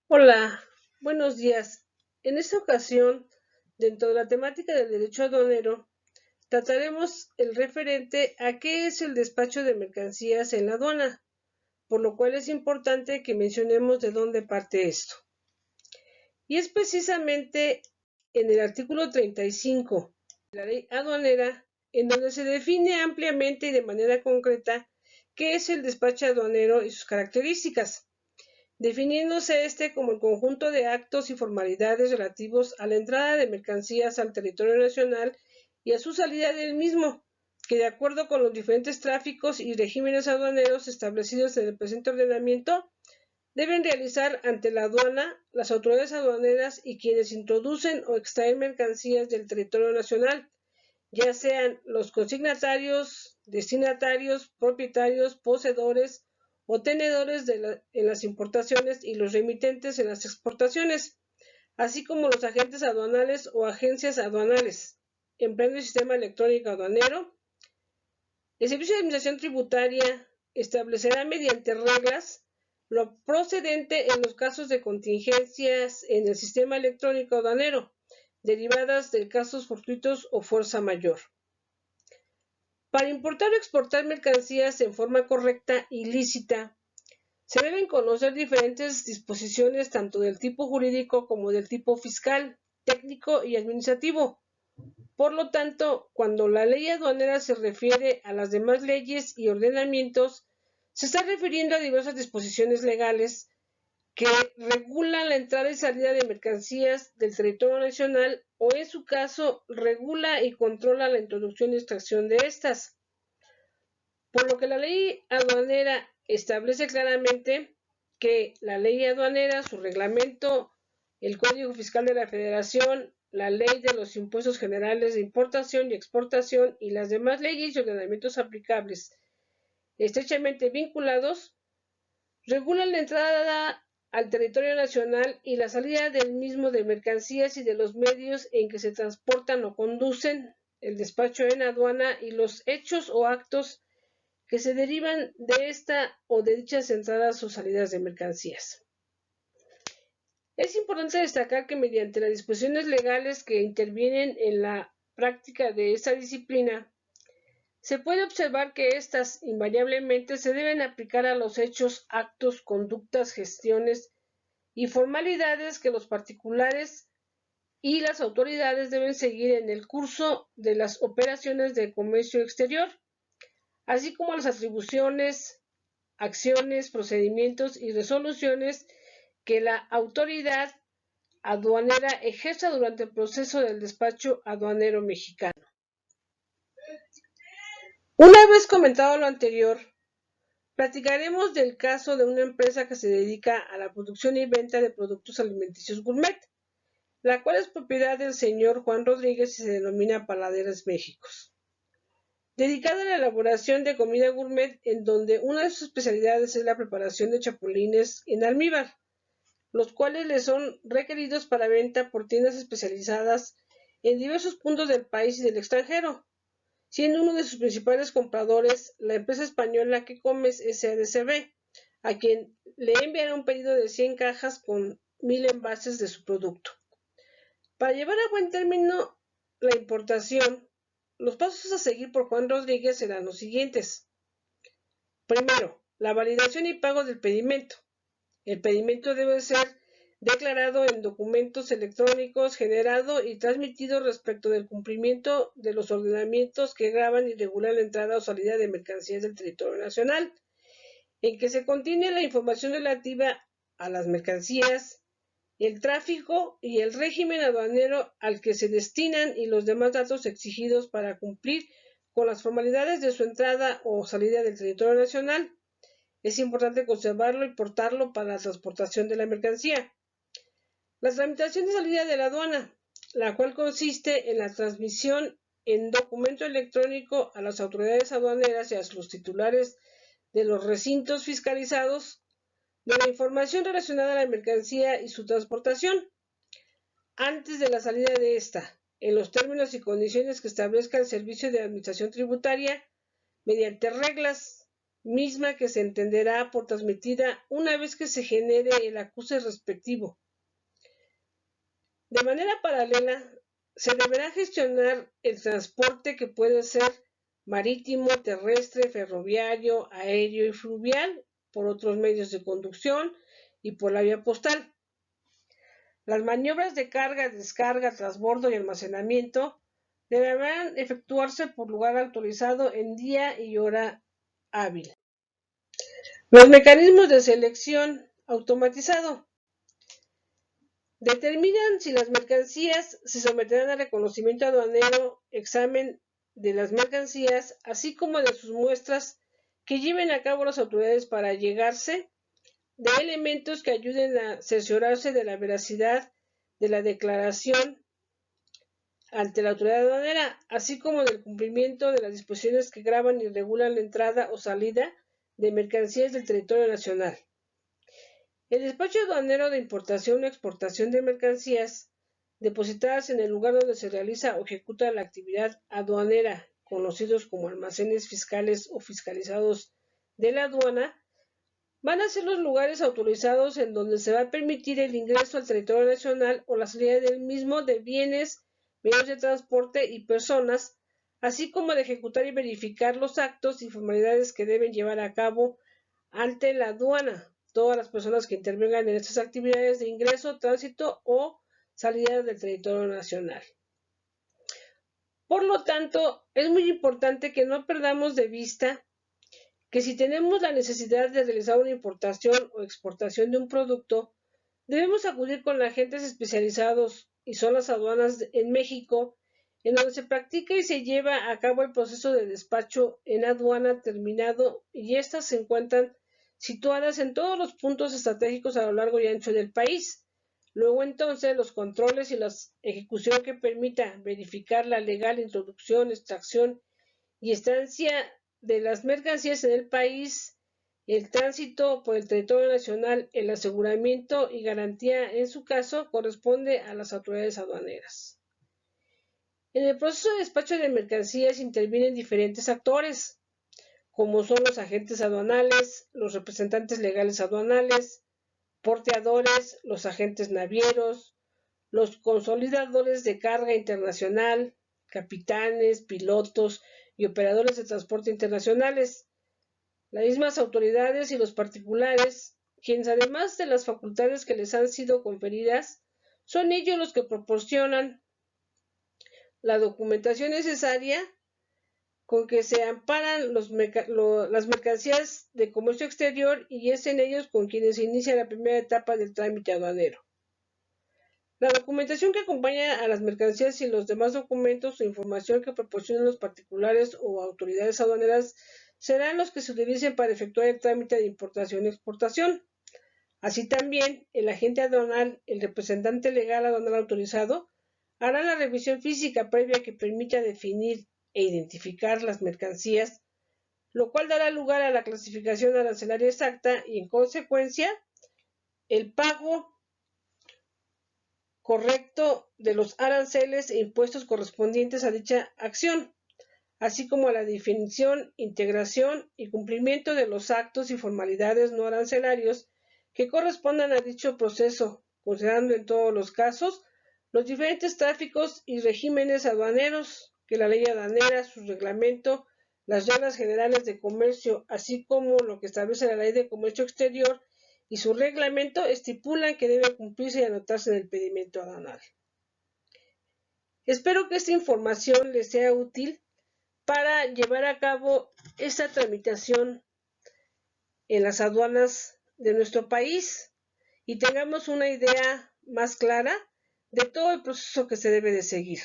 Hola, buenos días. En esta ocasión, dentro de la temática del derecho aduanero, trataremos el referente a qué es el despacho de mercancías en la aduana, por lo cual es importante que mencionemos de dónde parte esto. Y es precisamente en el artículo 35 de la ley aduanera, en donde se define ampliamente y de manera concreta qué es el despacho aduanero y sus características, definiéndose este como el conjunto de actos y formalidades relativos a la entrada de mercancías al territorio nacional y a su salida del mismo, que de acuerdo con los diferentes tráficos y regímenes aduaneros establecidos en el presente ordenamiento, deben realizar ante la aduana las autoridades aduaneras y quienes introducen o extraen mercancías del territorio nacional, ya sean los consignatarios, destinatarios, propietarios, poseedores o tenedores en las importaciones y los remitentes en las exportaciones, así como los agentes aduanales o agencias aduanales, empleando el sistema electrónico aduanero. El Servicio de Administración Tributaria establecerá mediante reglas lo procedente en los casos de contingencias en el sistema electrónico aduanero, derivadas de casos fortuitos o fuerza mayor. Para importar o exportar mercancías en forma correcta y lícita, se deben conocer diferentes disposiciones tanto del tipo jurídico como del tipo fiscal, técnico y administrativo. Por lo tanto, cuando la ley aduanera se refiere a las demás leyes y ordenamientos, se está refiriendo a diversas disposiciones legales que regulan la entrada y salida de mercancías del territorio nacional o, en su caso, regula y controla la introducción y extracción de estas. Por lo que la ley aduanera establece claramente que la ley aduanera, su reglamento, el Código Fiscal de la Federación, la ley de los impuestos generales de importación y exportación y las demás leyes y ordenamientos aplicables estrechamente vinculados, regulan la entrada al territorio nacional y la salida del mismo de mercancías y de los medios en que se transportan o conducen, el despacho en aduana y los hechos o actos que se derivan de esta o de dichas entradas o salidas de mercancías. Es importante destacar que mediante las disposiciones legales que intervienen en la práctica de esta disciplina, se puede observar que éstas invariablemente se deben aplicar a los hechos, actos, conductas, gestiones y formalidades que los particulares y las autoridades deben seguir en el curso de las operaciones de comercio exterior, así como las atribuciones, acciones, procedimientos y resoluciones que la autoridad aduanera ejerza durante el proceso del despacho aduanero mexicano. Una vez comentado lo anterior, platicaremos del caso de una empresa que se dedica a la producción y venta de productos alimenticios gourmet, la cual es propiedad del señor Juan Rodríguez y se denomina Paladeras Méxicos, dedicada a la elaboración de comida gourmet, en donde una de sus especialidades es la preparación de chapulines en almíbar, los cuales le son requeridos para venta por tiendas especializadas en diversos puntos del país y del extranjero, siendo uno de sus principales compradores la empresa española Que Comes SADCB, a quien le enviará un pedido de 100 cajas con 1000 envases de su producto. Para llevar a buen término la importación, los pasos a seguir por Juan Rodríguez serán los siguientes. Primero, la validación y pago del pedimento. El pedimento debe ser declarado en documentos electrónicos, generado y transmitido respecto del cumplimiento de los ordenamientos que graban y regulan la entrada o salida de mercancías del territorio nacional, en que se contiene la información relativa a las mercancías, el tráfico y el régimen aduanero al que se destinan y los demás datos exigidos para cumplir con las formalidades de su entrada o salida del territorio nacional. Es importante conservarlo y portarlo para la transportación de la mercancía. La tramitación de salida de la aduana, la cual consiste en la transmisión en documento electrónico a las autoridades aduaneras y a los titulares de los recintos fiscalizados de la información relacionada a la mercancía y su transportación antes de la salida de esta, en los términos y condiciones que establezca el Servicio de Administración Tributaria mediante reglas misma que se entenderá por transmitida una vez que se genere el acuse respectivo. De manera paralela, se deberá gestionar el transporte que puede ser marítimo, terrestre, ferroviario, aéreo y fluvial, por otros medios de conducción y por la vía postal. Las maniobras de carga, descarga, transbordo y almacenamiento deberán efectuarse por lugar autorizado en día y hora hábil. Los mecanismos de selección automatizado determinan si las mercancías se someterán a reconocimiento aduanero, examen de las mercancías, así como de sus muestras que lleven a cabo las autoridades para llegarse de elementos que ayuden a cerciorarse de la veracidad de la declaración ante la autoridad aduanera, así como del cumplimiento de las disposiciones que graban y regulan la entrada o salida de mercancías del territorio nacional. El despacho aduanero de importación o exportación de mercancías depositadas en el lugar donde se realiza o ejecuta la actividad aduanera, conocidos como almacenes fiscales o fiscalizados de la aduana, van a ser los lugares autorizados en donde se va a permitir el ingreso al territorio nacional o la salida del mismo de bienes, medios de transporte y personas, así como de ejecutar y verificar los actos y formalidades que deben llevar a cabo ante la aduana todas las personas que intervengan en estas actividades de ingreso, tránsito o salida del territorio nacional. Por lo tanto, es muy importante que no perdamos de vista que si tenemos la necesidad de realizar una importación o exportación de un producto, debemos acudir con agentes especializados y son las aduanas en México, en donde se practica y se lleva a cabo el proceso de despacho en aduana terminado y estas se encuentran situadas en todos los puntos estratégicos a lo largo y ancho del país. Luego entonces los controles y la ejecución que permita verificar la legal introducción, extracción y estancia de las mercancías en el país, el tránsito por el territorio nacional, el aseguramiento y garantía en su caso corresponde a las autoridades aduaneras. En el proceso de despacho de mercancías intervienen diferentes actores, como son los agentes aduanales, los representantes legales aduanales, porteadores, los agentes navieros, los consolidadores de carga internacional, capitanes, pilotos y operadores de transporte internacionales, las mismas autoridades y los particulares, quienes además de las facultades que les han sido conferidas, son ellos los que proporcionan la documentación necesaria con que se amparan las mercancías de comercio exterior y es en ellos con quienes se inicia la primera etapa del trámite aduanero. La documentación que acompaña a las mercancías y los demás documentos o información que proporcionan los particulares o autoridades aduaneras serán los que se utilicen para efectuar el trámite de importación y exportación. Así también, el agente aduanal, el representante legal aduanal autorizado, hará la revisión física previa que permita definir e identificar las mercancías, lo cual dará lugar a la clasificación arancelaria exacta y, en consecuencia, el pago correcto de los aranceles e impuestos correspondientes a dicha acción, así como a la definición, integración y cumplimiento de los actos y formalidades no arancelarios que correspondan a dicho proceso, considerando en todos los casos los diferentes tráficos y regímenes aduaneros que la ley aduanera, su reglamento, las reglas generales de comercio, así como lo que establece la ley de comercio exterior y su reglamento estipulan que debe cumplirse y anotarse en el pedimento aduanal. Espero que esta información les sea útil para llevar a cabo esta tramitación en las aduanas de nuestro país y tengamos una idea más clara de todo el proceso que se debe de seguir.